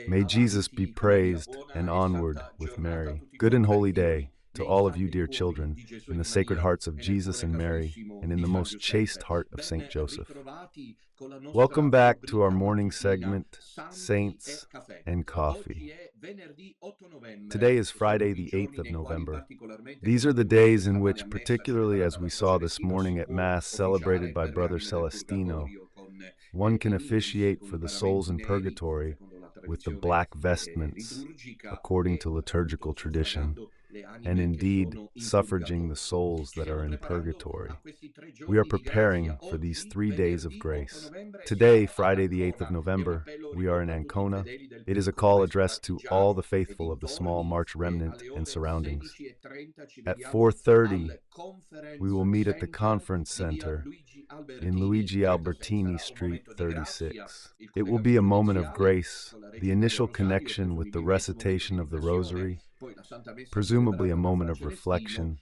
May Jesus be praised and onward with Mary. Good and holy day to all of you dear children, in the Sacred Hearts of Jesus and Mary, and in the most chaste heart of Saint Joseph. Welcome back to our morning segment, Saints and Coffee. Today is Friday the 8th of November. These are the days in which, particularly as we saw this morning at Mass celebrated by Brother Celestino, one can officiate for the souls in purgatory with the black vestments, according to liturgical tradition, and indeed suffraging the souls that are in purgatory. We are preparing for these 3 days of grace. Today, Friday the 8th of November, we are in Ancona. It is a call addressed to all the faithful of the small March remnant and surroundings. At 4:30, we will meet at the Conference Center in Luigi Albertini Street 36. It will be a moment of grace, the initial connection with the recitation of the Rosary, presumably a moment of reflection,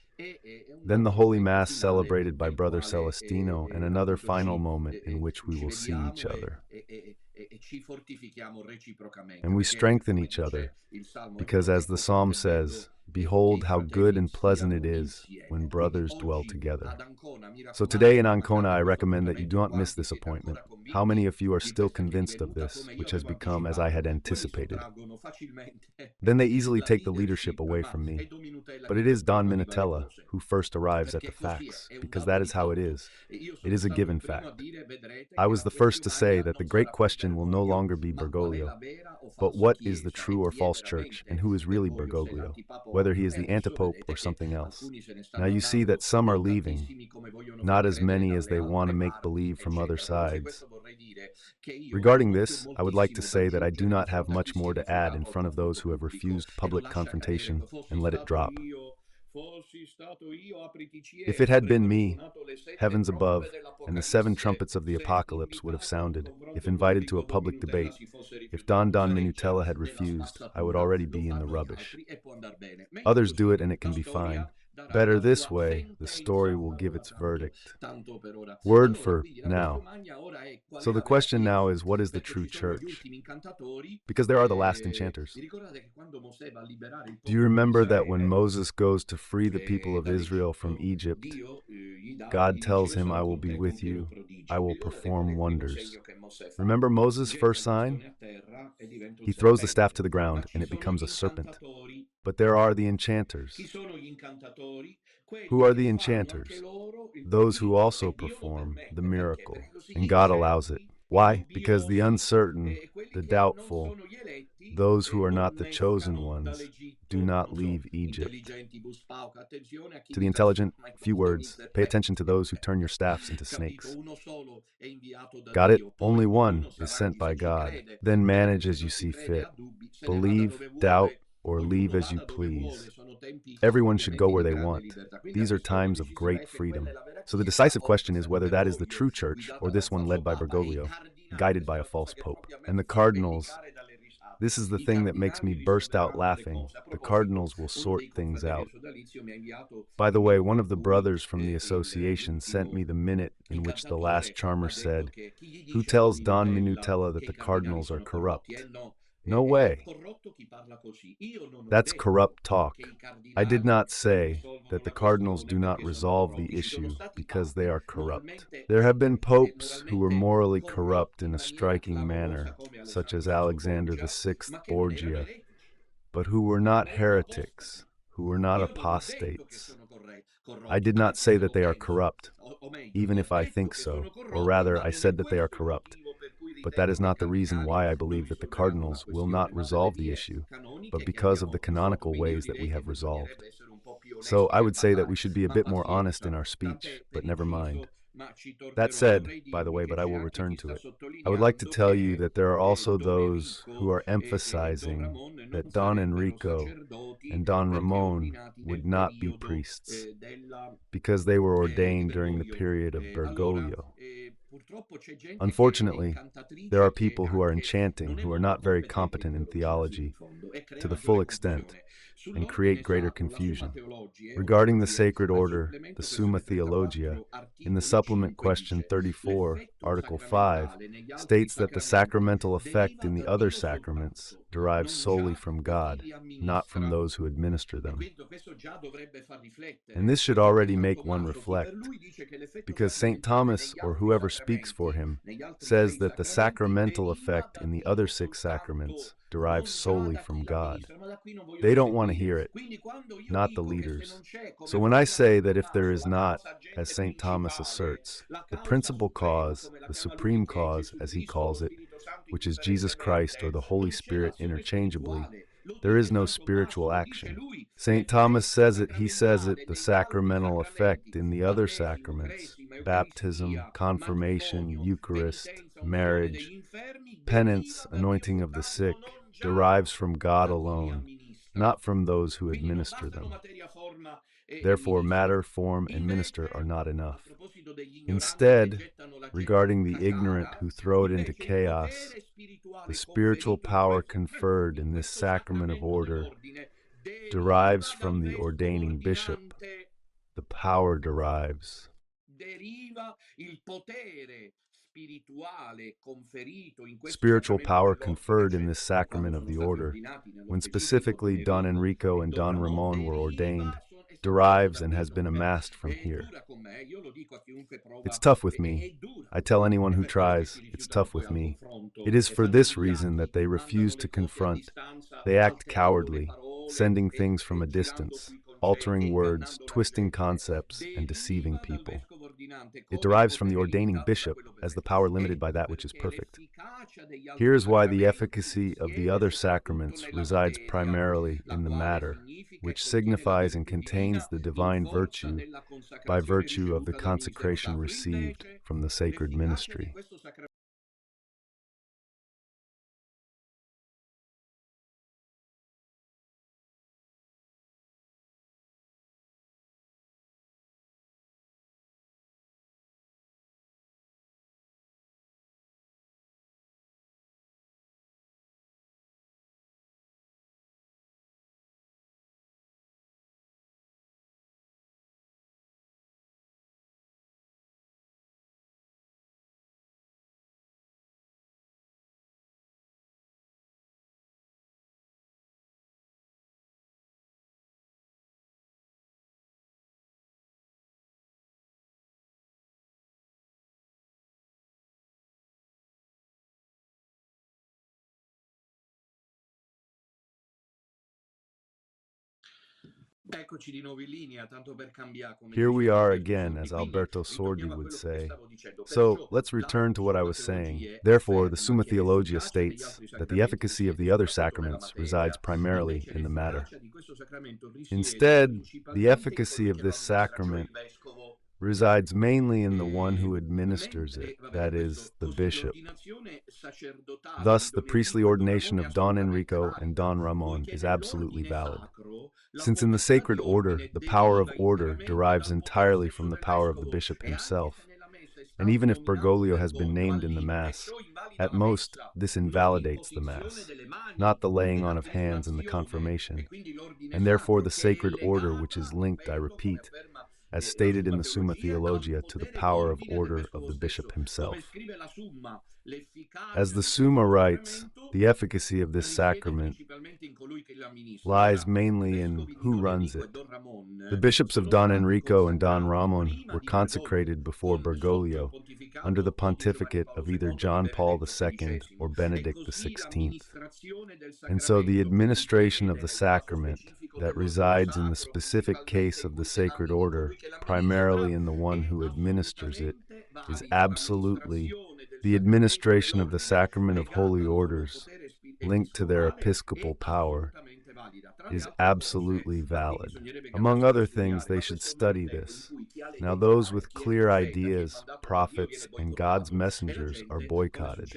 then the Holy Mass celebrated by Brother Celestino, and another final moment in which we will see each other. And we strengthen each other, because as the Psalm says, "Behold how good and pleasant it is when brothers dwell together." So today in Ancona, I recommend that you do not miss this appointment. How many of you are still convinced of this, which has become as I had anticipated? Then they easily take the leadership away from me. But it is Don Minutella who first arrives at the facts, because that is how it is. It is a given fact. I was the first to say that the great question will no longer be Bergoglio, but what is the true or false church, and who is really Bergoglio, whether he is the antipope or something else. Now you see that some are leaving, not as many as they want to make believe from other sides. Regarding this, I would like to say that I do not have much more to add in front of those who have refused public confrontation and let it drop. If it had been me, heavens above, and the 7 trumpets of the apocalypse would have sounded, if invited to a public debate. If Don Minutella had refused, I would already be in the rubbish. Others do it and it can be fine. Better this way, the story will give its verdict. Word for now. So the question now is, what is the true church? Because there are the last enchanters. Do you remember that when Moses goes to free the people of Israel from Egypt, God tells him, "I will be with you, I will perform wonders." Remember Moses' first sign? He throws the staff to the ground and it becomes a serpent. But there are the enchanters. Who are the enchanters? Those who also perform the miracle, and God allows it. Why? Because the uncertain, the doubtful, those who are not the chosen ones, do not leave Egypt. To the intelligent, few words, pay attention to those who turn your staffs into snakes. Got it? Only one is sent by God. Then manage as you see fit. Believe, doubt, or leave as you please. Everyone should go where they want. These are times of great freedom. So the decisive question is whether that is the true church or this one led by Bergoglio, guided by a false pope. And the Cardinals, this is the thing that makes me burst out laughing. The Cardinals will sort things out. By the way, one of the brothers from the association sent me the minute in which the last charmer said, "Who tells Don Minutella that the Cardinals are corrupt?" No way. That's corrupt talk. I did not say that the Cardinals do not resolve the issue because they are corrupt. There have been popes who were morally corrupt in a striking manner, such as Alexander VI Borgia, but who were not heretics, who were not apostates. I did not say that they are corrupt, even if I think so, or rather, I said that they are corrupt. But that is not the reason why I believe that the Cardinals will not resolve the issue, but because of the canonical ways that we have resolved. So I would say that we should be a bit more honest in our speech, but never mind. That said, by the way, but I will return to it, I would like to tell you that there are also those who are emphasizing that Don Enrico and Don Ramon would not be priests, because they were ordained during the period of Bergoglio. Unfortunately, there are people who are enchanting who are not very competent in theology to the full extent, and create greater confusion. Regarding the sacred order, the �SUMMA THEOLOGIA, in the supplement question 34, Article 5, states that the sacramental effect in the other sacraments derives solely from God, not from those who administer them. And this should already make one reflect, because St. Thomas, or whoever speaks for him, says that the sacramental effect in the other 6 sacraments derives solely from God. They don't want to hear it, not the leaders. So when I say that if there is not, as St. Thomas asserts, the principal cause, the supreme cause, as he calls it, which is Jesus Christ or the Holy Spirit interchangeably, there is no spiritual action. St. Thomas says it, he says it, the sacramental effect in the other sacraments, baptism, confirmation, Eucharist, marriage, penance, anointing of the sick, derives from God alone, not from those who administer them. Therefore, matter, form, and minister are not enough. Instead, regarding the ignorant who throw it into chaos, the spiritual power conferred in this sacrament of order derives from the ordaining bishop. The power derives. Spiritual power conferred in this sacrament of the order, when specifically Don Enrico and Don Ramon were ordained, derives and has been amassed from here. It's tough with me. I tell anyone who tries, it's tough with me. It is for this reason that they refuse to confront. They act cowardly, sending things from a distance, altering words, twisting concepts, and deceiving people. It derives from the ordaining bishop as the power limited by that which is perfect. Here is why the efficacy of the other sacraments resides primarily in the matter, which signifies and contains the divine virtue by virtue of the consecration received from the sacred ministry. Here we are again, as Alberto Sordi would say. So, let's return to what I was saying. Therefore, the �SUMMA THEOLOGIA states that the efficacy of the other sacraments resides primarily in the matter. Instead, the efficacy of this sacrament resides mainly in the one who administers it, that is, the bishop. Thus, the priestly ordination of Don Enrico and Don Ramon is absolutely valid, since in the sacred order, the power of order derives entirely from the power of the bishop himself. And even if Bergoglio has been named in the Mass, at most, this invalidates the Mass, not the laying on of hands and the confirmation, and therefore the sacred order which is linked, I repeat, as stated in the �SUMMA THEOLOGIA, to the power of order of the bishop himself. As the �SUMMA writes, the efficacy of this sacrament lies mainly in who runs it. The bishops of Don Enrico and Don Ramon were consecrated before Bergoglio under the pontificate of either John Paul II or Benedict XVI. And so the administration of the sacrament that resides in the specific case of the sacred order, primarily in the one who administers it, is absolutely the administration of the sacrament of holy orders, linked to their episcopal power, is absolutely valid. Among other things, they should study this. Now those with clear ideas, prophets, and God's messengers are boycotted.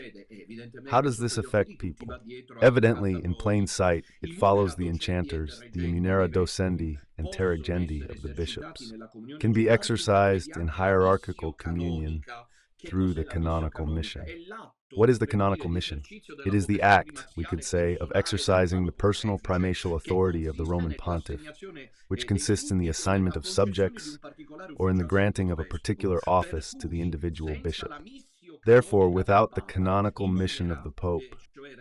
How does this affect people? Evidently, in plain sight, it follows the enchanters, the immunera docendi and terrigendi of the bishops, can be exercised in hierarchical communion through the canonical mission. What is the canonical mission? It is the act, we could say, of exercising the personal primatial authority of the Roman pontiff, which consists in the assignment of subjects or in the granting of a particular office to the individual bishop. Therefore, without the canonical mission of the Pope,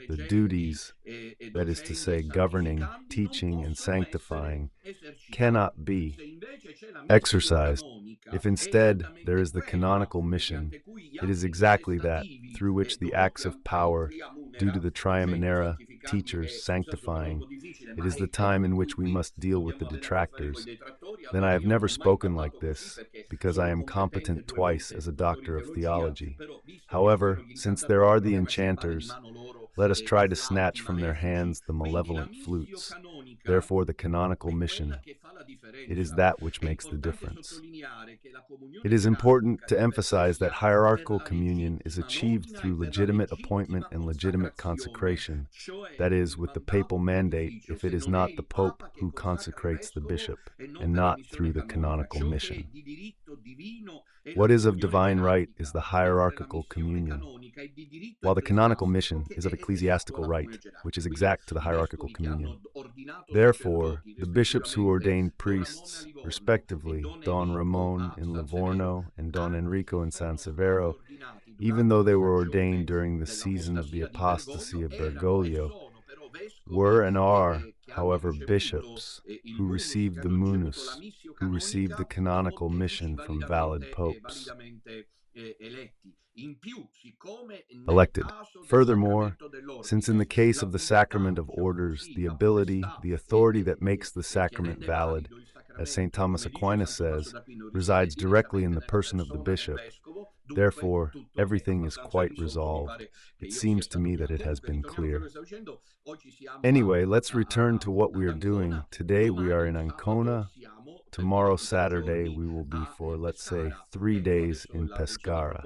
the duties, that is to say, governing, teaching, and sanctifying, cannot be exercised. If instead there is the canonical mission, it is exactly that, through which the acts of power, due to the triamunera, teachers, sanctifying, it is the time in which we must deal with the detractors. Then I have never spoken like this, because I am competent twice as a doctor of theology. However, since there are the enchanters, let us try to snatch from their hands the malevolent flutes. Therefore, the canonical mission, it is that which makes the difference. It is important to emphasize that hierarchical communion is achieved through legitimate appointment and legitimate consecration, that is, with the papal mandate if it is not the Pope who consecrates the bishop, and not through the canonical mission. What is of divine right is the hierarchical communion, while the canonical mission is of ecclesiastical right, which is exact to the hierarchical communion. Therefore, the bishops who ordained priests, respectively, Don Ramon in Livorno and Don Enrico in San Severo, even though they were ordained during the season of the apostasy of Bergoglio, were and are, however, bishops who received the munus, who received the canonical mission from valid popes. Elected. Furthermore, since in the case of the sacrament of orders, the ability, the authority that makes the sacrament valid, as St. Thomas Aquinas says, resides directly in the person of the bishop, therefore, everything is quite resolved. It seems to me that it has been clear. Anyway, let's return to what we are doing. Today we are in Ancona. Tomorrow, Saturday, we will be for, let's say, 3 days in Pescara.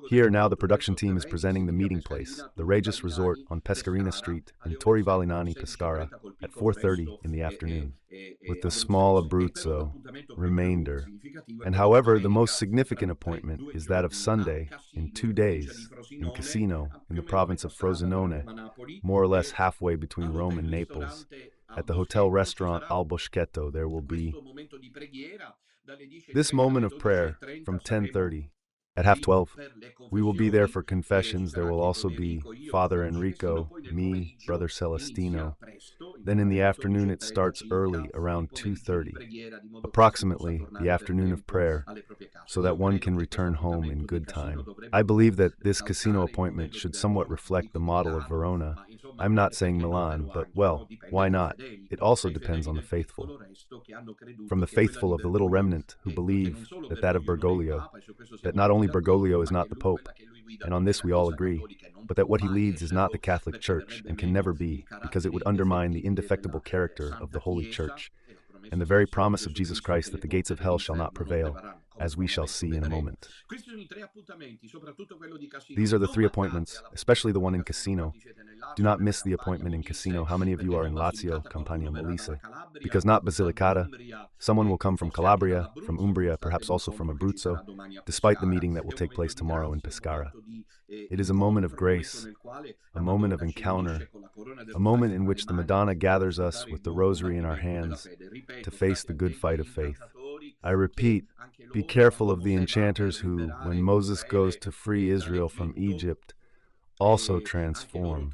Here, now, the production team is presenting the meeting place, the Regis Resort on Pescarina Street in Torri Valinani, Pescara, at 4:30 in the afternoon, with the small Abruzzo remainder. And however, the most significant appointment is that of Sunday, in 2 days, in Cassino, in the province of Frosinone, more or less halfway between Rome and Naples. At the hotel restaurant Al Boschetto, there will be this moment of prayer from 10:30. At 11:30, we will be there for confessions. There will also be Father Enrico, me, Brother Celestino. Then in the afternoon it starts early, around 2:30, approximately the afternoon of prayer, so that one can return home in good time. I believe that this Cassino appointment should somewhat reflect the model of Verona. I'm not saying Milan, but, well, why not? It also depends on the faithful. From the faithful of the little remnant who believe that of Bergoglio, that not only Bergoglio is not the Pope, and on this we all agree, but that what he leads is not the Catholic Church and can never be, because it would undermine the indefectible character of the Holy Church, and the very promise of Jesus Christ that the gates of hell shall not prevail, as we shall see in a moment. These are the 3 appointments, especially the one in Cassino. Do not miss the appointment in Cassino. How many of you are in Lazio, Campania, Molise? Because not Basilicata, someone will come from Calabria, from Umbria, perhaps also from Abruzzo, despite the meeting that will take place tomorrow in Pescara. It is a moment of grace, a moment of encounter, a moment in which the Madonna gathers us with the rosary in our hands to face the good fight of faith. I repeat, be careful of the enchanters who, when Moses goes to free Israel from Egypt, also transform,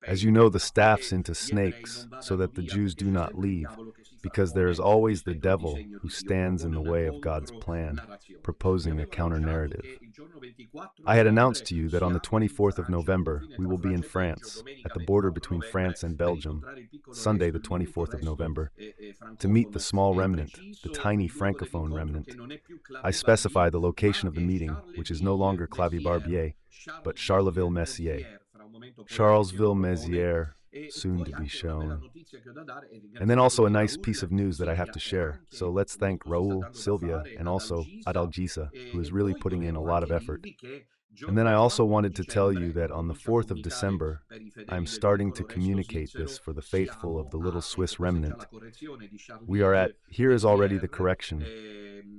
as you know, the staffs into snakes, so that the Jews do not leave, because there is always the devil who stands in the way of God's plan, proposing a counter-narrative. I had announced to you that on the 24th of November, we will be in France, at the border between France and Belgium, Sunday the 24th of November, to meet the small remnant, the tiny Francophone remnant. I specify the location of the meeting, which is no longer Clavier-Barbier, but Charleville-Mézières. Charlesville-Mézières, soon to be shown. And then also a nice piece of news that I have to share. So let's thank Raul, Sylvia, and also Adalgisa, who is really putting in a lot of effort. And then I also wanted to tell you that on the 4th of December, I am starting to communicate this for the faithful of the little Swiss remnant. We are at, here is already the correction,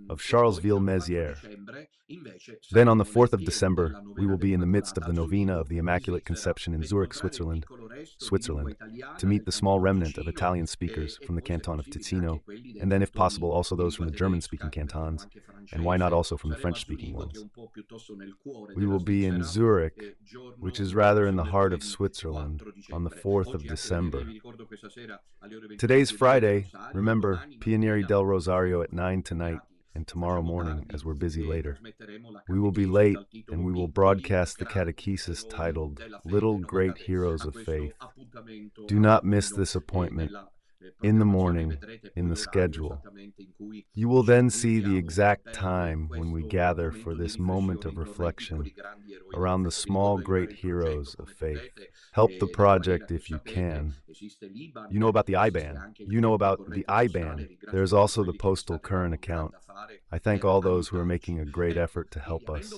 of 𝐥'Zville-Mézières. Then on the 4th of December, we will be in the midst of the novena of the Immaculate Conception in Zurich, Switzerland, to meet the small remnant of Italian speakers from the canton of Ticino, and then if possible also those from the German-speaking cantons, and why not also from the French-speaking ones. We will be in Zurich, which is rather in the heart of Switzerland, on the 4th of December. Today's Friday, remember, Pianieri del Rosario at 9 tonight, and tomorrow morning, as we're busy later. We will be late, and we will broadcast the catechesis titled, Little Great Heroes of Faith. Do not miss this appointment. In the morning, in the schedule. You will then see the exact time when we gather for this moment of reflection around the small great heroes of faith. Help the project if you can. You know about the IBAN. You know about the IBAN. There is also the postal current account. I thank all those who are making a great effort to help us.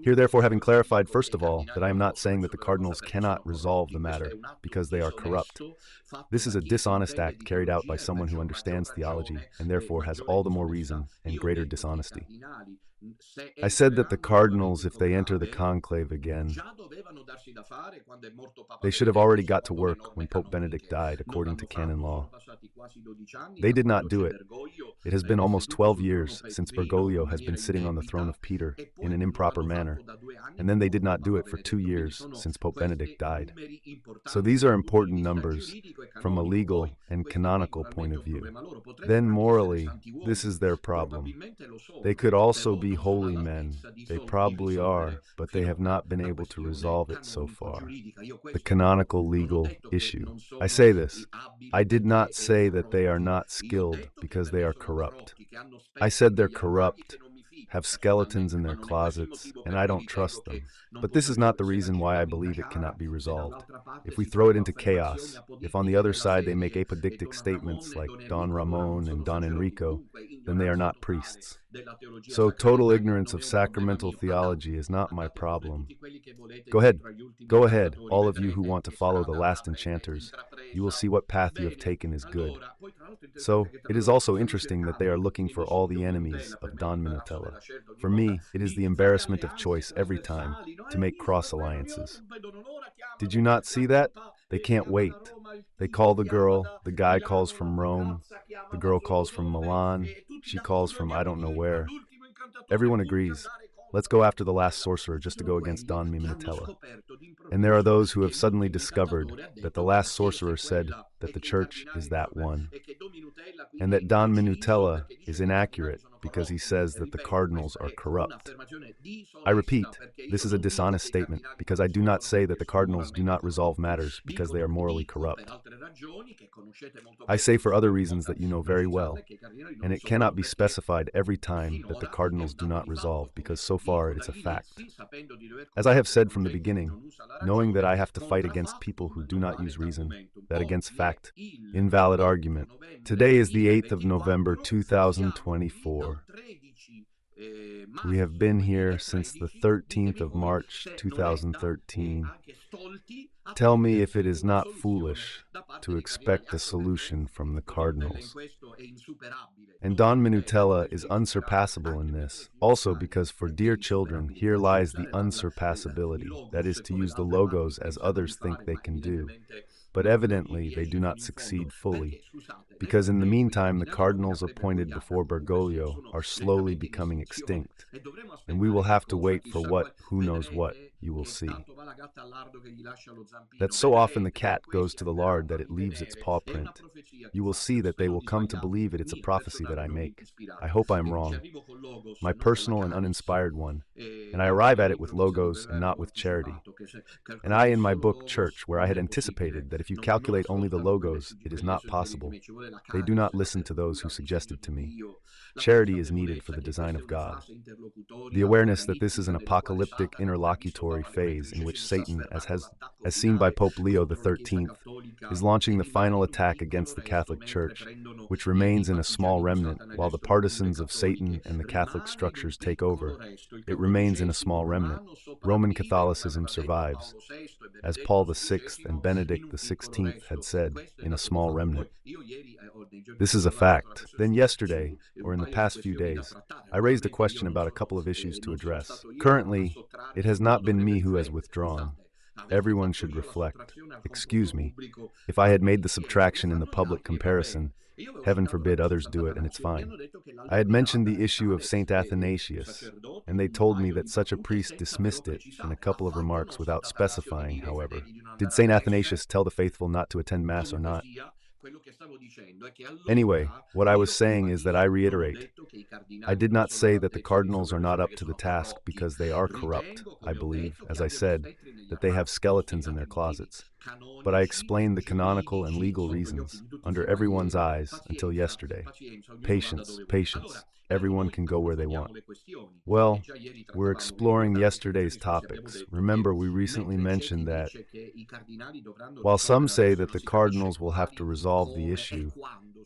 Here, therefore, having clarified, first of all, that I am not saying that the Cardinals cannot resolve the matter because they are corrupt. This is a dishonest act carried out by someone who understands theology and therefore has all the more reason and greater dishonesty. I said that the Cardinals, if they enter the conclave again, they should have already got to work when Pope Benedict died, according to canon law. They did not do it. It has been almost 12 years since Bergoglio has been sitting on the throne of Peter in an improper manner, and then they did not do it for 2 years since Pope Benedict died. So these are important numbers from a legal and canonical point of view. Then morally, this is their problem. They could also be holy men. They probably are, but they have not been able to resolve it so far. The canonical legal issue. I say this. I did not say that they are not skilled because they are corrupt. I said they're corrupt, have skeletons in their closets, and I don't trust them. But this is not the reason why I believe it cannot be resolved. If we throw it into chaos, if on the other side they make apodictic statements like Don Ramon and Don Enrico, then they are not priests. So total ignorance of sacramental theology is not my problem. Go ahead, all of you who want to follow the last enchanters. You will see what path you have taken is good. So, it is also interesting that they are looking for all the enemies of Don Minutella. For me, it is the embarrassment of choice every time to make cross alliances. Did you not see that? They can't wait. They call the girl, the guy calls from Rome, the girl calls from Milan, she calls from I don't know where. Everyone agrees. Let's go after the last sorcerer just to go against Don Minutella. And there are those who have suddenly discovered that the last sorcerer said that the church is that one, and that Don Minutella is inaccurate because he says that the cardinals are corrupt. I repeat, this is a dishonest statement because I do not say that the cardinals do not resolve matters because they are morally corrupt. I say for other reasons that you know very well, and it cannot be specified every time that the cardinals do not resolve because so far it is a fact. As I have said from the beginning, knowing that I have to fight against people who do not use reason, that against fact, invalid argument. Today is the 8th of November 2024. We have been here since the 13th of March 2013. Tell me if it is not foolish to expect a solution from the Cardinals. And Don Minutella is unsurpassable in this, also because for dear children, here lies the unsurpassability, that is to use the logos as others think they can do. But evidently they do not succeed fully, because in the meantime the cardinals appointed before Bergoglio are slowly becoming extinct, and we will have to wait for what, who knows what, you will see. That so often the cat goes to the lard that it leaves its paw print. You will see that they will come to believe it's a prophecy that I make. I hope I am wrong. My personal and uninspired one, and I arrive at it with logos and not with charity. And I in my book Church, where I had anticipated that if you calculate only the logos, it is not possible. They do not listen to those who suggested to me. Charity is needed for the design of God. The awareness that this is an apocalyptic interlocutory phase in which Satan, as seen by Pope Leo XIII, is launching the final attack against the Catholic Church, which remains in a small remnant while the partisans of Satan and the Catholic structures take over. It remains in a small remnant. Roman Catholicism survives, as Paul VI and Benedict XVI had said, in a small remnant. This is a fact. Then yesterday, or in the past few days, I raised a question about a couple of issues to address. Currently, it has not been me who has withdrawn. Everyone should reflect. Excuse me. If I had made the subtraction in the public comparison, heaven forbid others do it, and it's fine. I had mentioned the issue of St. Athanasius, and they told me that such a priest dismissed it in a couple of remarks without specifying, however. Did St. Athanasius tell the faithful not to attend Mass or not? Anyway, what I was saying is that I reiterate, I did not say that the cardinals are not up to the task because they are corrupt. I believe, as I said, that they have skeletons in their closets. But I explained the canonical and legal reasons, under everyone's eyes, until yesterday. Patience, patience. Everyone can go where they want. Well, we're exploring yesterday's topics. Remember, we recently mentioned that while some say that the cardinals will have to resolve the issue,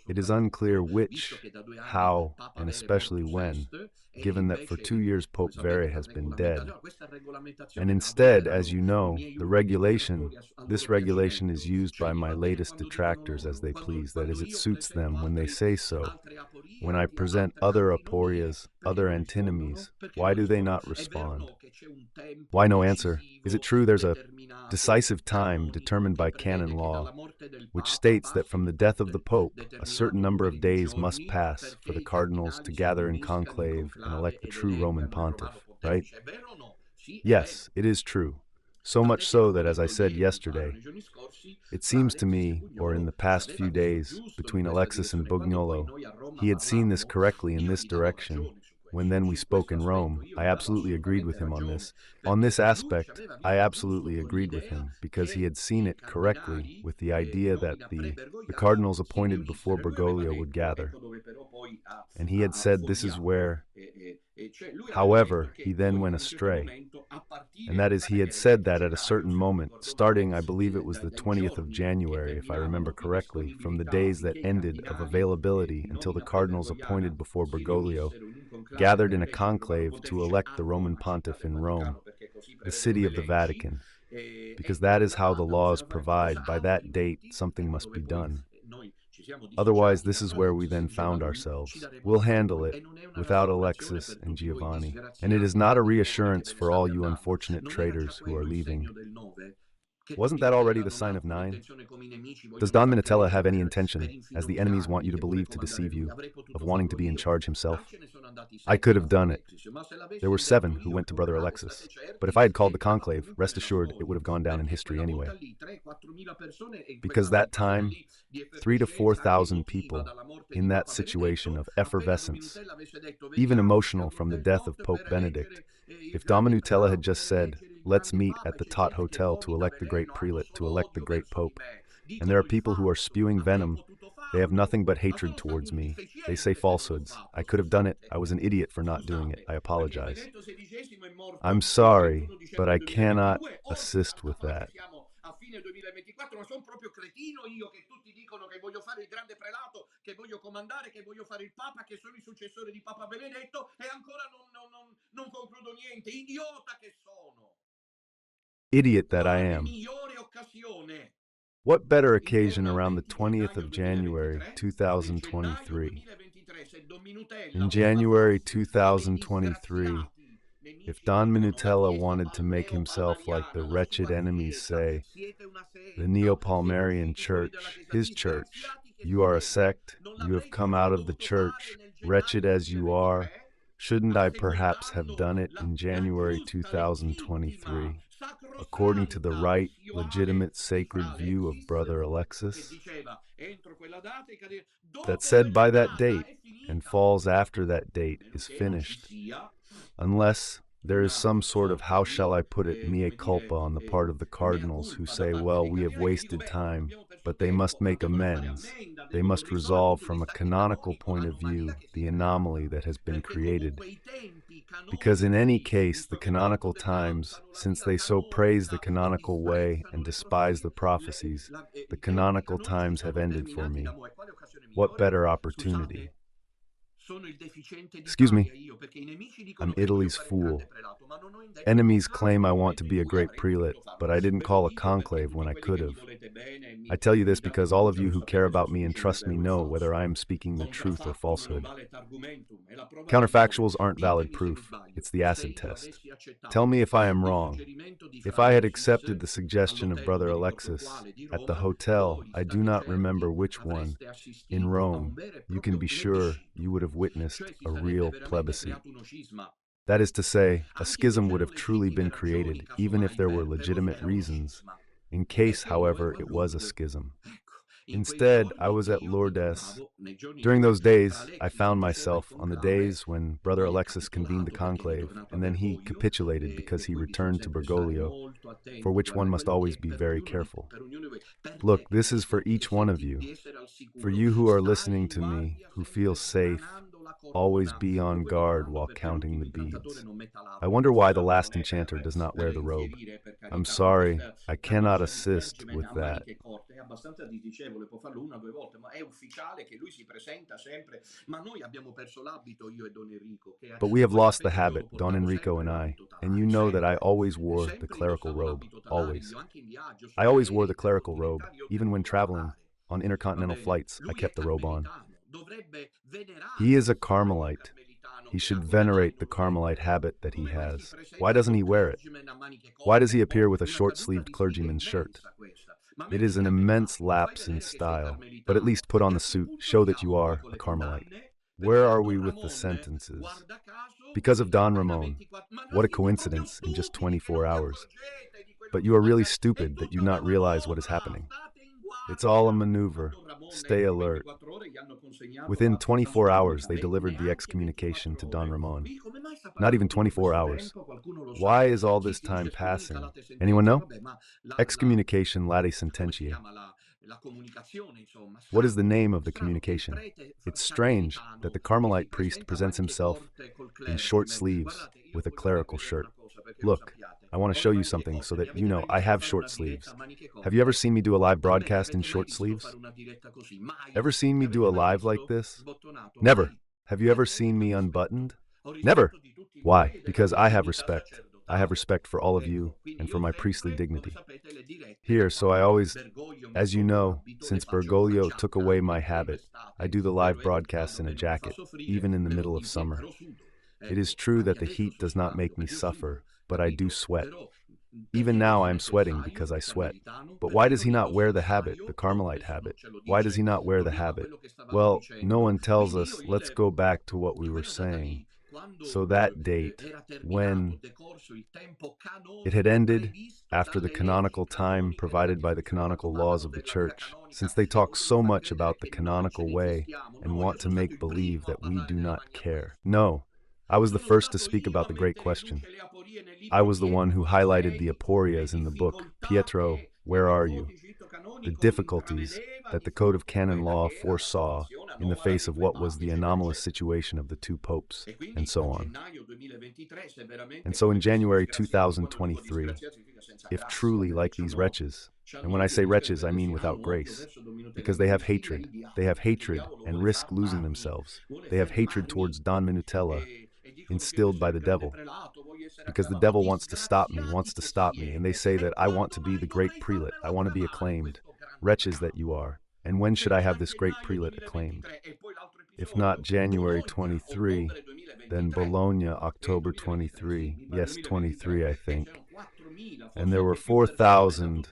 it is unclear which, how, and especially when, given that for 2 years Pope Vere has been dead. And instead, as you know, this regulation is used by my latest detractors as they please, that is, it suits them when they say so. When I present other aporias, other antinomies, why do they not respond? Why no answer? Is it true there's a decisive time determined by canon law, which states that from the death of the Pope, a certain number of days must pass for the cardinals to gather in conclave and elect the true Roman pontiff, right? Yes, it is true. So much so that, as I said yesterday, it seems to me, or in the past few days, between Alexis and Bugnolo, he had seen this correctly in this direction. When then we spoke in Rome, I absolutely agreed with him on this. On this aspect, I absolutely agreed with him, because he had seen it correctly with the idea that the cardinals appointed before Bergoglio would gather. And he had said this is where, however, he then went astray. And that is, he had said that at a certain moment, starting, I believe it was the 20th of January, if I remember correctly, from the days that ended of availability until the cardinals appointed before Bergoglio gathered in a conclave to elect the Roman pontiff in Rome, the city of the Vatican, because that is how the laws provide. By that date, something must be done. Otherwise, this is where we then found ourselves. We'll handle it without Alexis and Giovanni. And it is not a reassurance for all you unfortunate traitors who are leaving. Wasn't that already the sign of 9? Does Don Minutella have any intention, as the enemies want you to believe to deceive you, of wanting to be in charge himself? I could have done it. There were 7 who went to Brother Alexis. But if I had called the conclave, rest assured it would have gone down in history anyway. Because that time, 3,000 to 4,000 people, in that situation of effervescence, even emotional from the death of Pope Benedict, if Don Minutella had just said, let's meet at the Tot Hotel to elect the great prelate, to elect the great pope, and there are people who are spewing venom, they have nothing but hatred towards me, they say falsehoods. I could have done it. I was an idiot for not doing it. I apologize. I'm sorry, but I cannot assist with that. A fine 2024, ma sono proprio cretino io che tutti dicono che voglio fare il grande prelato, che voglio comandare, che voglio fare il Papa, che sono il successore di Papa Benedetto e ancora non concludo niente. Idiota che sono. Idiot that I am. What better occasion around the 20th of January, 2023? In January 2023, if Don Minutella wanted to make himself like the wretched enemies say, the Neo-Palmarian Church, his church, you are a sect, you have come out of the church, wretched as you are, shouldn't I perhaps have done it in January 2023, according to the right, legitimate, sacred view of Brother Alexis? That said by that date, and falls after that date, is finished. Unless there is some sort of, how shall I put it, mea culpa on the part of the cardinals who say, well, we have wasted time, but they must make amends. They must resolve from a canonical point of view the anomaly that has been created. because in any case the canonical times, since they so praise the canonical way and despise the prophecies, the canonical times have ended for me. What better opportunity? Excuse me, I'm Italy's fool. Enemies claim I want to be a great prelate, but I didn't call a conclave when I could have. I tell you this because all of you who care about me and trust me know whether I am speaking the truth or falsehood. Counterfactuals aren't valid proof, it's the acid test. Tell me if I am wrong. If I had accepted the suggestion of Brother Alexis at the hotel, I do not remember which one, in Rome, you can be sure you would have witnessed a real plebiscite. That is to say, a schism would have truly been created, even if there were legitimate reasons, in case, however, it was a schism. Instead, I was at Lourdes. During those days, I found myself on the days when Brother Alexis convened the conclave, and then he capitulated because he returned to Bergoglio, for which one must always be very careful. Look, this is for each one of you. For you who are listening to me, who feel safe, always be on guard while counting the beads. I wonder why the last enchanter does not wear the robe. I'm sorry, I cannot assist with that. But we have lost the habit, Don Enrico and I, and you know that I always wore the clerical robe, always. I always wore the clerical robe, even when traveling. On intercontinental flights, I kept the robe on. He is a Carmelite. He should venerate the Carmelite habit that he has. Why doesn't he wear it? Why does he appear with a short-sleeved clergyman's shirt? It is an immense lapse in style, but at least put on the suit, show that you are a Carmelite. Where are we with the sentences? Because of Don Ramon. What a coincidence in just 24 hours. But you are really stupid that you not realize what is happening. It's all a maneuver. Stay alert. Within 24 hours, they delivered the excommunication to Don Ramon. Not even 24 hours. Why is all this time passing? Anyone know? Excommunication late sententiae. What is the name of the communication? It's strange that the Carmelite priest presents himself in short sleeves with a clerical shirt. Look, I want to show you something so that you know I have short sleeves. Have you ever seen me do a live broadcast in short sleeves? Ever seen me do a live like this? Never. Have you ever seen me unbuttoned? Never. Why? Because I have respect. I have respect for all of you and for my priestly dignity. Here, so I always, as you know, since Bergoglio took away my habit, I do the live broadcasts in a jacket, even in the middle of summer. It is true that the heat does not make me suffer, but I do sweat. Even now I am sweating because I sweat. But why does he not wear the habit, the Carmelite habit? Why does he not wear the habit? Well, no one tells us. Let's go back to what we were saying. So that date, when it had ended, after the canonical time provided by the canonical laws of the Church, since they talk so much about the canonical way and want to make believe that we do not care. No, I was the first to speak about the great question. I was the one who highlighted the aporias in the book, Pietro, Where Are You? The difficulties that the Code of Canon Law foresaw in the face of what was the anomalous situation of the two popes, and so on. And so in January 2023, if truly like these wretches, and when I say wretches, I mean without grace, because they have hatred and risk losing themselves. They have hatred towards Don Minutella, instilled by the devil, because the devil wants to stop me, and they say that I want to be the great prelate, I want to be acclaimed. Wretches that you are. And when should I have this great prelate acclaimed? If not January 23, then Bologna, October 23. Yes, 23, I think. And there were 4,000,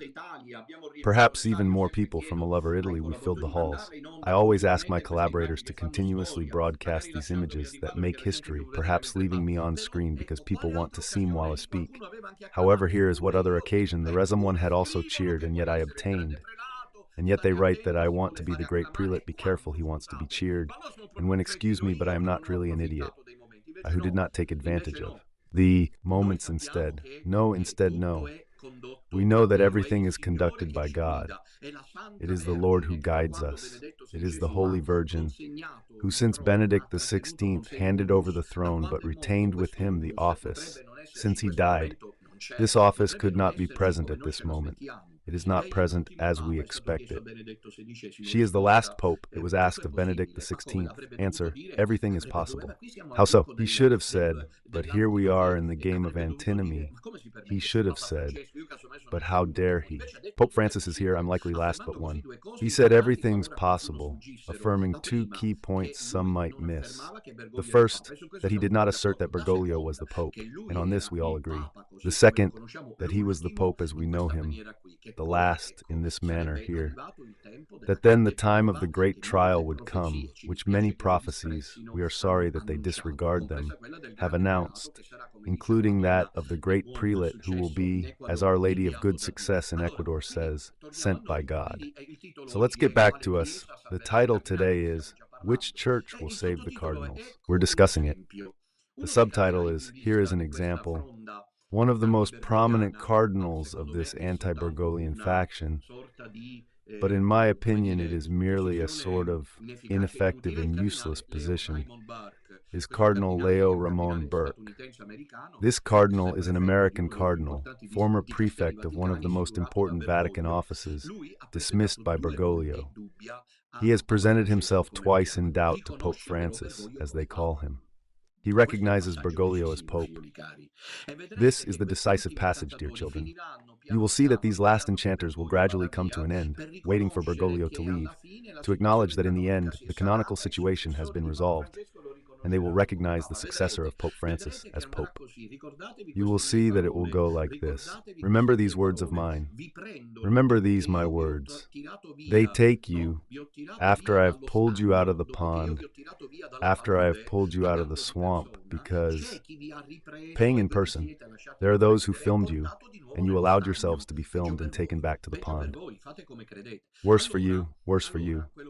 perhaps even more people from All Over Italy. We filled the halls. I always ask my collaborators to continuously broadcast these images that make history, perhaps leaving me on screen because people want to see while I speak. However, here is what other occasion the Resum one had also cheered, and yet I obtained. And yet they write that I want to be the great prelate. Be careful, he wants to be cheered. And when, excuse me, but I am not really an idiot, who did not take advantage of the moments instead. No, instead, no. We know that everything is conducted by God. It is the Lord who guides us. It is the Holy Virgin, who since Benedict XVI handed over the throne but retained with him the office. Since he died, this office could not be present at this moment. It is not present as we expect it. She is the last pope, it was asked of Benedict XVI. Answer, everything is possible. How so? He should have said, but here we are in the game of antinomy. He should have said, but how dare he? Pope Francis is here, I'm likely last but one. He said everything's possible, affirming two key points some might miss. The first, that he did not assert that Bergoglio was the Pope, and on this we all agree. The second, that he was the Pope as we know him. The last, in this manner here. That then the time of the great trial would come, which many prophecies, we are sorry that they disregard them, have announced, including that of the great prelate who will be, as Our Lady of Good Success in Ecuador says, sent by God. So let's get back to us. The title today is, Which Church Will Save the Cardinals? We're discussing it. The subtitle is, Here is an Example. One of the most prominent cardinals of this anti-Bergoglian faction, but in my opinion it is merely a sort of ineffective and useless position, is Cardinal Leo Ramon Burke. This cardinal is an American cardinal, former prefect of one of the most important Vatican offices, dismissed by Bergoglio. He has presented himself twice in doubt to Pope Francis, as they call him. He recognizes Bergoglio as Pope. This is the decisive passage, dear children. You will see that these last enchanters will gradually come to an end, waiting for Bergoglio to leave, to acknowledge that in the end, the canonical situation has been resolved, and they will recognize the successor of Pope Francis as Pope. You will see that it will go like this. Remember these words of mine. Remember these my words. They take you, after I have pulled you out of the pond, after I have pulled you out of the swamp, because, paying in person, there are those who filmed you, and you allowed yourselves to be filmed and taken back to the pond. Worse for you,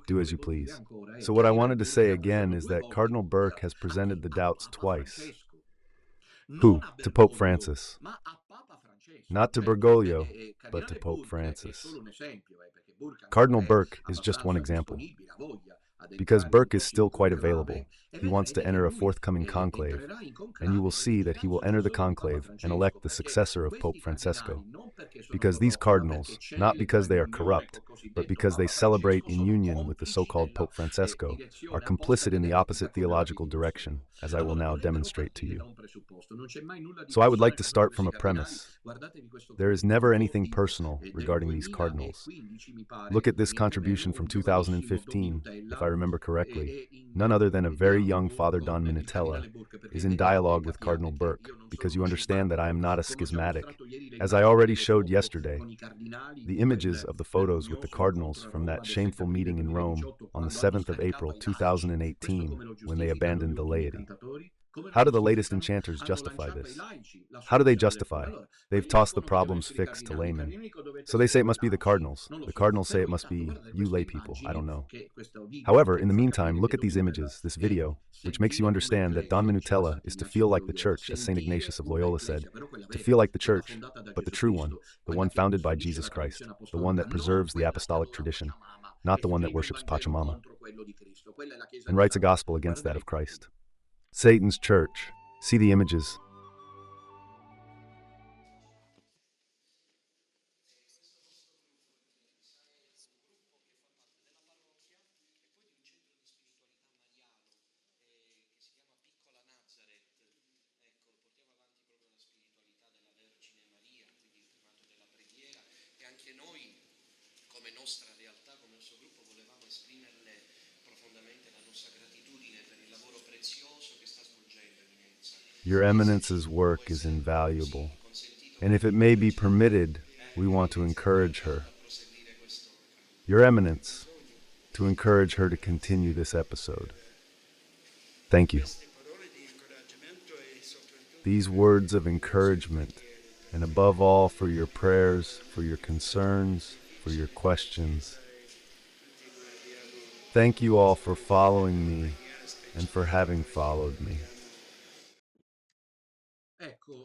do as you please. So what I wanted to say again is that Cardinal Burke has presented the doubts twice. Who? To Pope Francis. Not to Bergoglio, but to Pope Francis. Cardinal Burke is just one example. Because Burke is still quite available, he wants to enter a forthcoming conclave, and you will see that he will enter the conclave and elect the successor of Pope Francesco. Because these cardinals, not because they are corrupt, but because they celebrate in union with the so-called Pope Francesco, are complicit in the opposite theological direction, as I will now demonstrate to you. So I would like to start from a premise. There is never anything personal regarding these cardinals. Look at this contribution from 2015, if I remember correctly. None other than a very young Father Don Minutella is in dialogue with Cardinal Burke, because you understand that I am not a schismatic. As I already showed yesterday, the images of the photos with the cardinals from that shameful meeting in Rome on the 7th of April 2018, when they abandoned the laity. How do the latest enchanters justify this? How do they justify? They've tossed the problems fixed to laymen. So they say it must be the cardinals. The cardinals say it must be you lay people. I don't know. However, in the meantime, look at these images, this video, which makes you understand that Don Minutella is to feel like the church, as St. Ignatius of Loyola said, to feel like the church, but the true one, the one founded by Jesus Christ, the one that preserves the apostolic tradition, not the one that worships Pachamama, and writes a gospel against that of Christ. Satan's church. See the images. Anche noi, come nostra realtà, come nostro gruppo, volevamo esprimerle profondamente la nostra gratitudine per il lavoro prezioso che sta svolgendo Eminenza. Your Eminence's work is invaluable, and if it may be permitted, we want to encourage her. Your Eminence, to encourage her to continue this episode. Thank you. These words of encouragement, and above all for your prayers, for your concerns, for your questions. Thank you all for following me and for having followed me.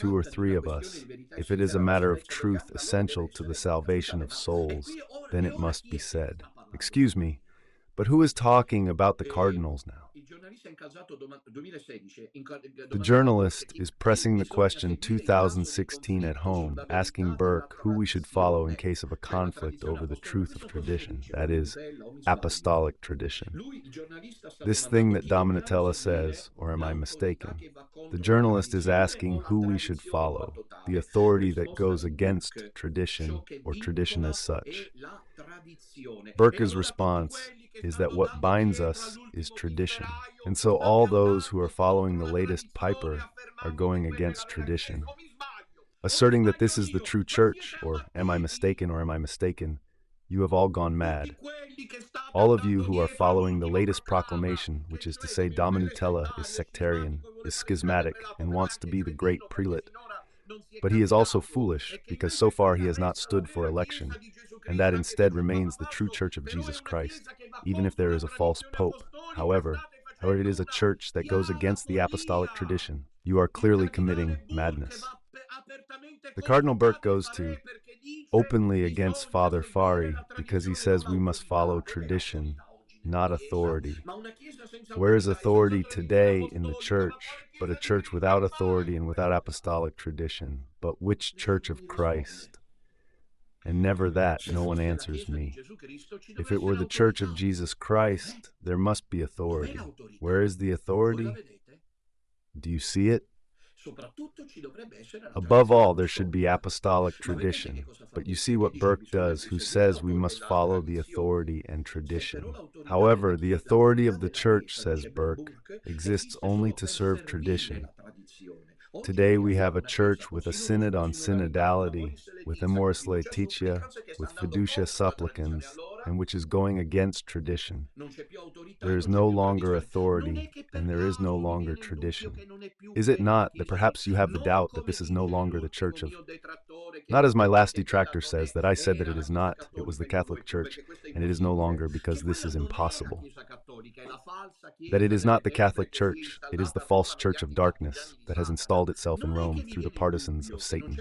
two or three of us, if it is a matter of truth essential to the salvation of souls, then it must be said. Excuse me, but who is talking about the Cardinals now? The journalist is pressing the question 2016 at home, asking Burke who we should follow in case of a conflict over the truth of tradition, that is, apostolic tradition. This thing that Dominatella says, or am I mistaken? The journalist is asking who we should follow, the authority that goes against tradition or tradition as such. Burke's response is that what binds us is tradition, and so all those who are following the latest piper are going against tradition, asserting that this is the true church, or am I mistaken, or am I mistaken? You have all gone mad. All of you who are following the latest proclamation, which is to say Dominatella is sectarian, is schismatic, and wants to be the great prelate. But he is also foolish, because so far he has not stood for election, and that instead remains the true church of Jesus Christ, even if there is a false pope. However, it is a church that goes against the apostolic tradition. You are clearly committing madness. The Cardinal Burke goes to openly against Father Fari because he says we must follow tradition, not authority. Where is authority today in the church, but a church without authority and without apostolic tradition? But which church of Christ? And never that, no one answers me. If it were the church of Jesus Christ, there must be authority. Where is the authority? Do you see it? Above all, there should be apostolic tradition. But you see what Burke does, who says we must follow the authority and tradition. However, the authority of the church, says Burke, exists only to serve tradition. Today we have a church with a synod on synodality, with amoris laetitia, with fiducia supplicans, and which is going against tradition. There is no longer authority, and there is no longer tradition. Is it not that perhaps you have the doubt that this is no longer the church of... Not as my last detractor says, that I said that it is not, it was the Catholic Church, and it is no longer because this is impossible. That it is not the Catholic Church, it is the false church of darkness that has installed itself in Rome through the partisans of Satan.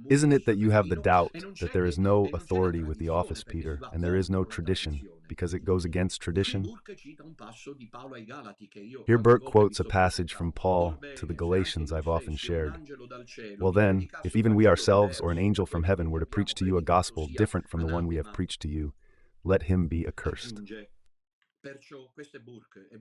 Isn't it that you have the doubt that there is no authority with the office, Peter, and there is no tradition, because it goes against tradition? Here Burke quotes a passage from Paul to the Galatians I've often shared. Well then, if even we ourselves or an angel from heaven were to preach to you a gospel different from the one we have preached to you, let him be accursed.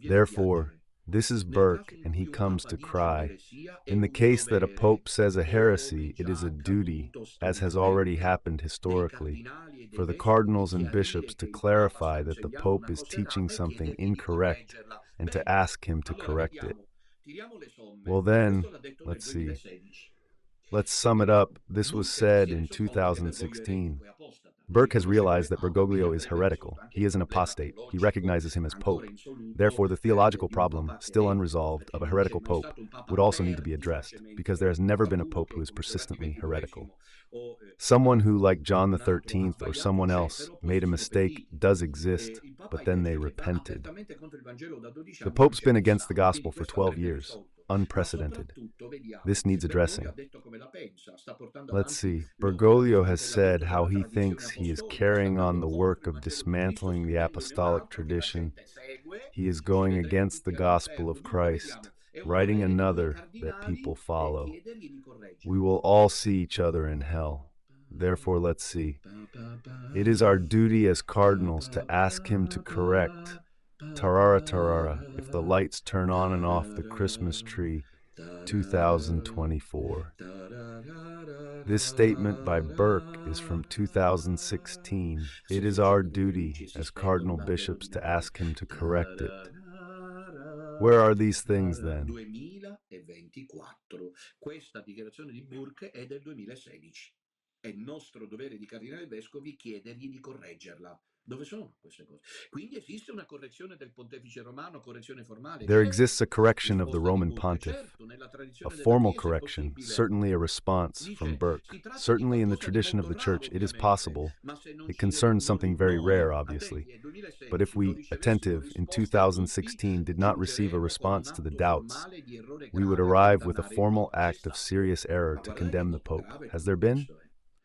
Therefore, this is Burke, and he comes to cry. In the case that a pope says a heresy, it is a duty, as has already happened historically, for the cardinals and bishops to clarify that the pope is teaching something incorrect and to ask him to correct it. Well then, let's see. Let's sum it up. This was said in 2016. Burke has realized that Bergoglio is heretical. He is an apostate. He recognizes him as pope. Therefore, the theological problem, still unresolved, of a heretical pope would also need to be addressed, because there has never been a pope who is persistently heretical. Someone who, like John the 13th or someone else, made a mistake does exist, but then they repented. The pope's been against the gospel for 12 years. Unprecedented. This needs addressing. Let's see. Bergoglio has said how he thinks he is carrying on the work of dismantling the apostolic tradition. He is going against the gospel of Christ, writing another that people follow. We will all see each other in hell. Therefore, let's see. It is our duty as cardinals to ask him to correct. Tarara tarara, if the lights turn on and off the Christmas tree, 2024. This statement by Burke is from 2016. It is our duty as cardinal bishops to ask him to correct it. Where are these things then? Questa dichiarazione di Burke è del 2016. È nostro dovere di cardinali vescovi chiedergli di correggerla. Dove sono queste cose? Quindi esiste una correzione del pontefice romano, correzione formale. There exists a correction of the Roman pontiff, a formal correction, certainly a response from Burke. Certainly in the tradition of the Church it is possible. It concerns something very rare, obviously. But if we, attentive, in 2016 did not receive a response to the doubts, we would arrive with a formal act of serious error to condemn the Pope. Has there been?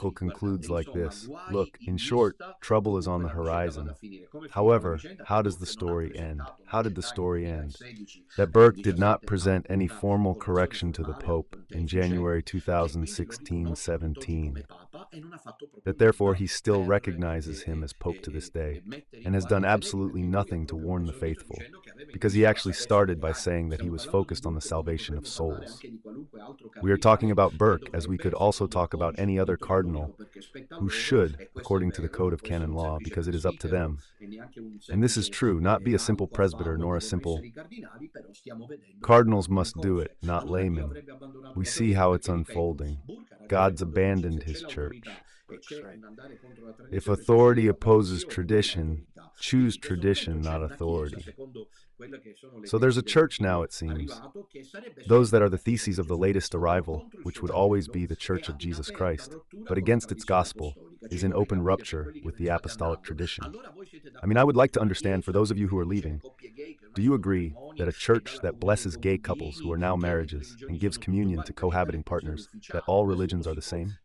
article concludes like this: look, in short, trouble is on the horizon. However, how does the story end? How did the story end? That Burke did not present any formal correction to the Pope in January 2016-17, that therefore he still recognizes him as Pope to this day, and has done absolutely nothing to warn the faithful, because he actually started by saying that he was focused on the salvation of souls. We are talking about Burke, as we could also talk about any other cardinal who should, according to the code of canon law, because it is up to them. And this is true, not be a simple presbyter nor a simple. Cardinals must do it, not laymen. We see how it's unfolding. God's abandoned his church. If authority opposes tradition, choose tradition, not authority. So there's a church now, it seems. Those that are the theses of the latest arrival, which would always be the Church of Jesus Christ, but against its gospel, is in open rupture with the apostolic tradition. I mean, I would like to understand, for those of you who are leaving, do you agree that a church that blesses gay couples who are now marriages and gives communion to cohabiting partners, that all religions are the same?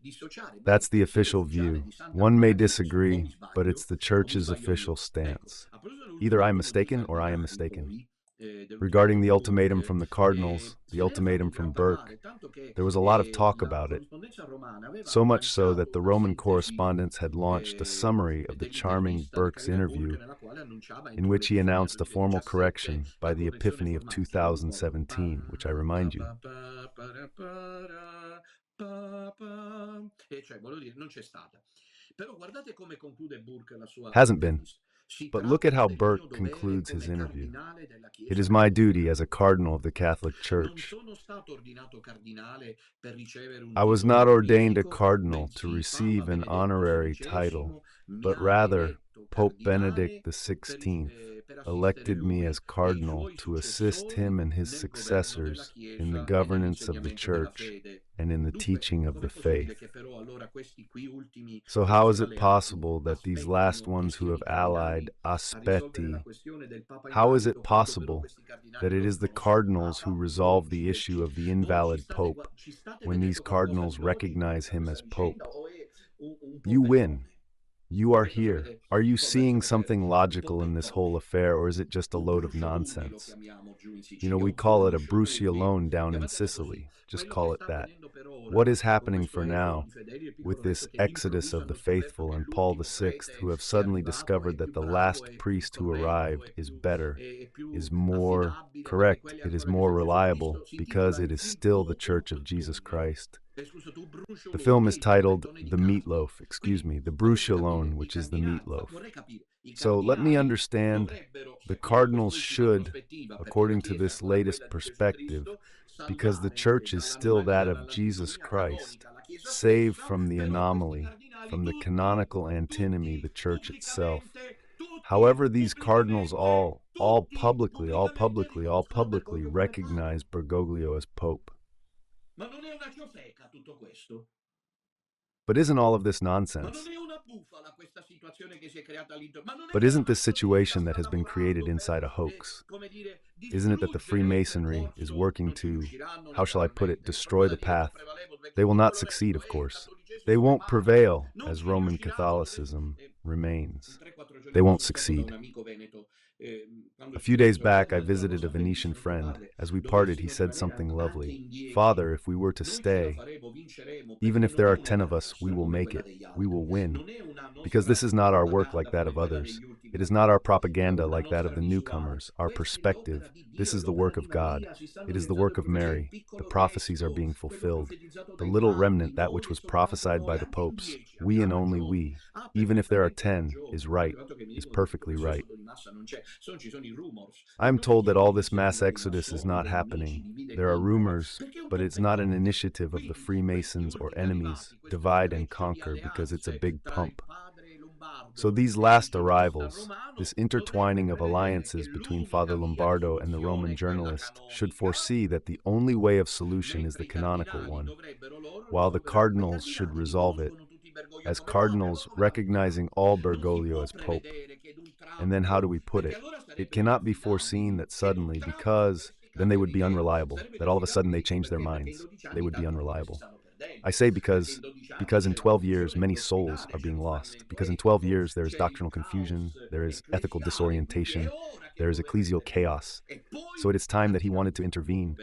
That's the official view. One may disagree, but it's the church's official stance. Either I'm mistaken or I am mistaken. Regarding the ultimatum from the Cardinals, the ultimatum from Burke, there was a lot of talk about it, so much so that the Roman correspondents had launched a summary of the charming Burke's interview, in which he announced a formal correction by the Epiphany of 2017, which I remind you. Hasn't been. But look at how Burke concludes his interview. It is my duty as a cardinal of the Catholic Church. I was not ordained a cardinal to receive an honorary title, but rather Pope Benedict XVI elected me as cardinal to assist him and his successors in the governance of the Church and in the teaching of the faith. So how is it possible that these last ones who have allied aspetti, how is it possible that it is the cardinals who resolve the issue of the invalid pope when these cardinals recognize him as pope? You win. You are here. Are you seeing something logical in this whole affair, or is it just a load of nonsense? You know, we call it a bruciolone down in Sicily. Just call it that. What is happening for now with this exodus of the faithful and Paul VI, who have suddenly discovered that the last priest who arrived is better, is more correct, it is more reliable, because it is still the Church of Jesus Christ? The film is titled The Bruciolone, which is the meatloaf. So let me understand, the cardinals should, according to this latest perspective, because the church is still that of Jesus Christ, save from the anomaly, from the canonical antinomy, the church itself. However, these cardinals all publicly recognize Bergoglio as Pope. But isn't all of this nonsense? But isn't this situation that has been created inside a hoax? Isn't it that the Freemasonry is working to, how shall I put it, destroy the path? They will not succeed, of course. They won't prevail as Roman Catholicism remains. They won't succeed. A few days back, I visited a Venetian friend. As we parted, he said something lovely. Father, if we were to stay, even if there are 10 of us, we will make it. We will win. Because this is not our work like that of others. It is not our propaganda like that of the newcomers, our perspective. This is the work of God. It is the work of Mary. The prophecies are being fulfilled. The little remnant, that which was prophesied by the popes, we and only we, even if there are 10, is right, is perfectly right. I am told that all this mass exodus is not happening. There are rumors, but it's not an initiative of the Freemasons or enemies, divide and conquer, because it's a big pump. So these last arrivals, this intertwining of alliances between Father Lombardo and the Roman journalist, should foresee that the only way of solution is the canonical one, while the cardinals should resolve it, as cardinals recognizing all Bergoglio as Pope. And then how do we put it? It cannot be foreseen that suddenly, because then they would be unreliable, that all of a sudden they change their minds. They would be unreliable. I say because in 12 years many souls are being lost. Because in 12 years there is doctrinal confusion, there is ethical disorientation, there is ecclesial chaos. So it is time that he wanted to intervene.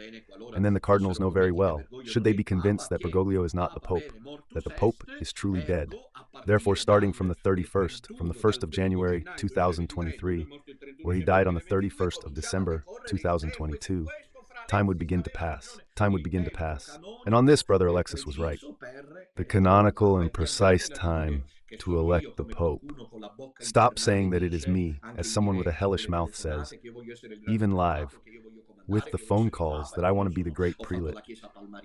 And then the cardinals know very well, should they be convinced that Bergoglio is not the Pope, that the Pope is truly dead. Therefore, starting from the 1st of January 2023, where he died on the 31st of December 2022, time would begin to pass. Time would begin to pass. And on this, Brother Alexis was right. The canonical and precise time to elect the Pope. Stop saying that it is me, as someone with a hellish mouth says, even live, with the phone calls, that I want to be the great prelate,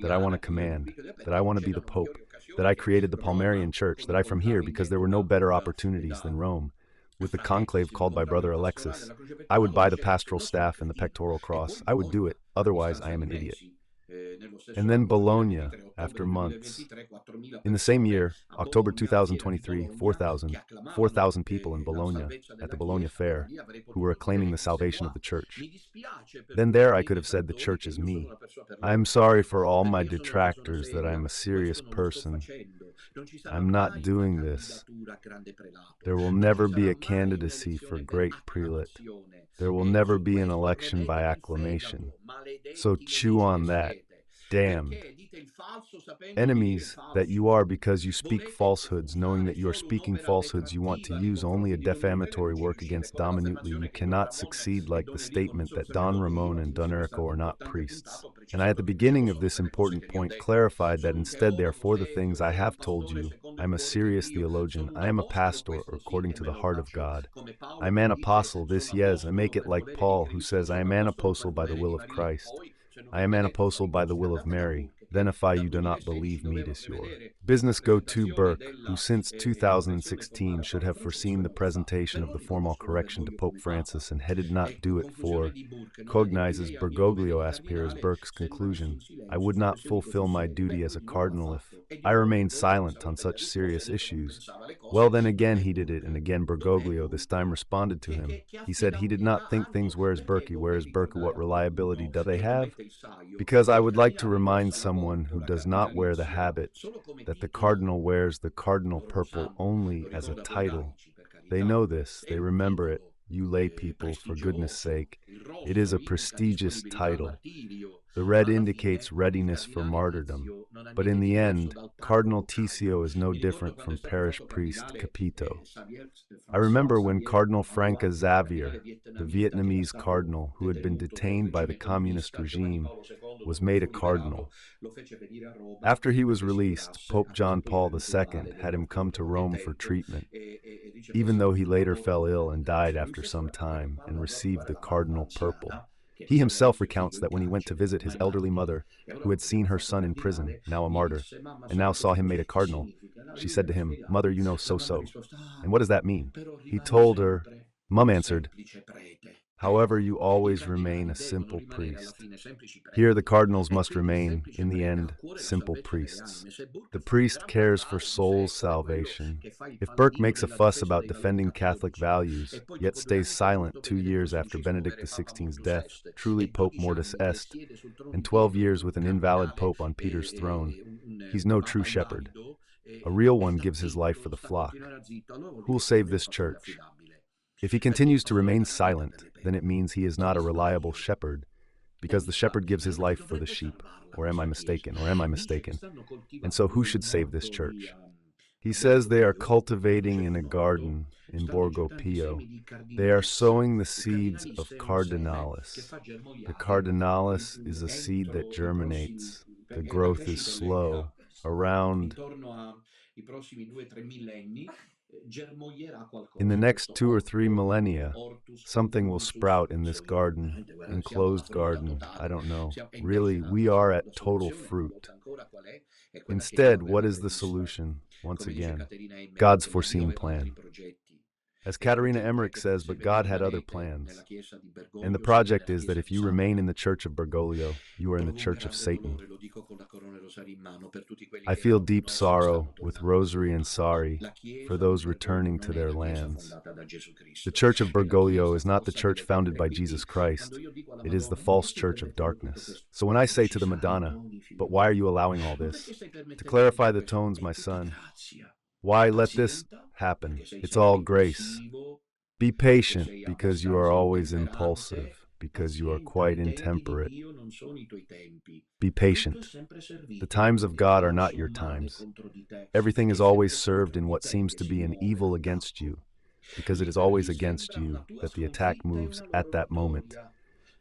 that I want to command, that I want to be the Pope, that I created the Palmarian Church, that I from here, because there were no better opportunities than Rome, with the conclave called by Brother Alexis, I would buy the pastoral staff and the pectoral cross. I would do it, otherwise I am an idiot. And then Bologna, after months. In the same year, October 2023, 4,000 people in Bologna, at the Bologna Fair, who were acclaiming the salvation of the church. Then there I could have said the church is me. I am sorry for all my detractors that I am a serious person. I'm not doing this. There will never be a candidacy for great prelate. There will never be an election by acclamation. So chew on that, damned. Enemies that you are because you speak falsehoods, knowing that you are speaking falsehoods, you want to use only a defamatory work against Dominutely. You cannot succeed like the statement that Don Ramon and Don Errico are not priests. And I at the beginning of this important point clarified that instead they are for the things I have told you. I am a serious theologian. I am a pastor according to the heart of God. I am an apostle, this yes, I make it like Paul, who says, I am an apostle by the will of Christ. I am an apostle by the will of Mary. Then if you do not believe me, it is your business. Go to Burke, who since 2016 should have foreseen the presentation of the formal correction to Pope Francis and did not do it for cognizes Bergoglio aspires Burke's conclusion. I would not fulfill my duty as a cardinal if I remained silent on such serious issues. Well, then again he did it, and again Bergoglio this time responded to him. He said he did not think things where's Burke, what reliability do they have? Because I would like to remind someone who does not wear the habit that the cardinal wears the cardinal purple only as a title. They know this, they remember it. You lay people, for goodness sake, it is a prestigious title. The red indicates readiness for martyrdom. But in the end, Cardinal Tissio is no different from parish priest Capito. I remember when Cardinal Franca Xavier, the Vietnamese cardinal who had been detained by the communist regime, was made a cardinal. After he was released, Pope John Paul II had him come to Rome for treatment, even though he later fell ill and died after some time and received the cardinal purple. He himself recounts that when he went to visit his elderly mother, who had seen her son in prison, now a martyr, and now saw him made a cardinal, she said to him, "Mother, you know so-so." And what does that mean? He told her, Mum answered, "However, you always remain a simple priest." Here the cardinals must remain, in the end, simple priests. The priest cares for soul's salvation. If Burke makes a fuss about defending Catholic values, yet stays silent 2 years after Benedict XVI's death, truly Pope Mortis Est, and 12 years with an invalid pope on Peter's throne, he's no true shepherd. A real one gives his life for the flock. Who'll save this church? If he continues to remain silent, then it means he is not a reliable shepherd, because the shepherd gives his life for the sheep. Or am I mistaken? And so who should save this church? He says they are cultivating in a garden in Borgo Pio. They are sowing the seeds of Cardinalis. The Cardinalis is a seed that germinates. The growth is slow. In the next 2 or 3 millennia, something will sprout in this garden, enclosed garden, I don't know. Really, we are at total fruit. Instead, what is the solution? Once again, God's foreseen plan. As Caterina Emmerich says, but God had other plans. And the project is that if you remain in the Church of Bergoglio, you are in the Church of Satan. I feel deep sorrow, with rosary and sorry, for those returning to their lands. The Church of Bergoglio is not the church founded by Jesus Christ. It is the false church of darkness. So when I say to the Madonna, "But why are you allowing all this?" To clarify the tones, my son, why let this happen? It's all grace. Be patient, because you are always impulsive, because you are quite intemperate. Be patient. The times of God are not your times. Everything is always served in what seems to be an evil against you, because it is always against you that the attack moves at that moment.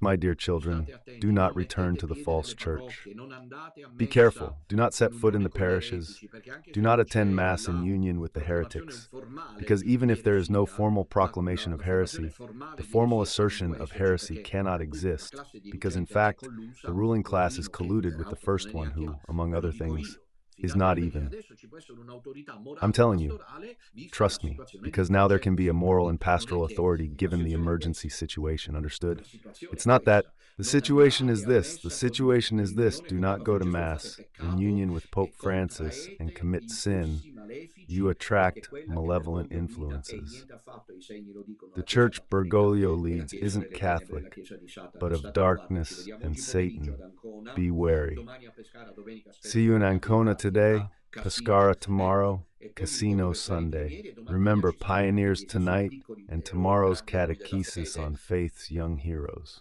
my dear children, State attenti, do not non return mettete to the piede nelle false church. parrocchie, non andate a Be messa careful, do not set in foot in unione the con gli parishes, eretici, perché anche do se not non attend c'è Mass in la union with the proclamazione heretics, formale because even di if there is no eresia, formal proclamation of l'affermazione heresy, the formale di formal eresia non assertion può of esserci heresy perché cannot appunto la exist, classe because in dirigente è fact, the collusa ruling col class is vino che colluded with the peraltro non è first one neanche who, among ve lo other dico things, io, is fidatevi not perché even. adesso ci può essere un'autorità I'm morale o telling you, pastorale vista la trust me, situazione because now there can be a dirigente. moral and Quindi non è pastoral che authority la given the situazione è emergency questa. situation, understood? La situazione It's è not that. questa. The Non situation is andate a this. The messa situation is in this. unione Do con not Papa go to Francesco, fate Mass in peccato union with e Pope Francis and contraete commit sin. impulsi You malefici, perché attract quella che per voi malevolent domina e influences. niente affatto, i segni lo dicono, The la Chiesa church cattolica Bergoglio è la leads Chiesa isn't delle tenebre, la Catholic, Chiesa di Satana. but of State a guardia, ci darkness vediamo and oggi pomeriggio ad Satan. Ancona, Be wary. domani a Pescara, domenica See aspetto you in la Ancona catena today. rapita Pescara tomorrow, Casino Sunday. Remember pioneers tonight and tomorrow's catechesis on faith's young heroes.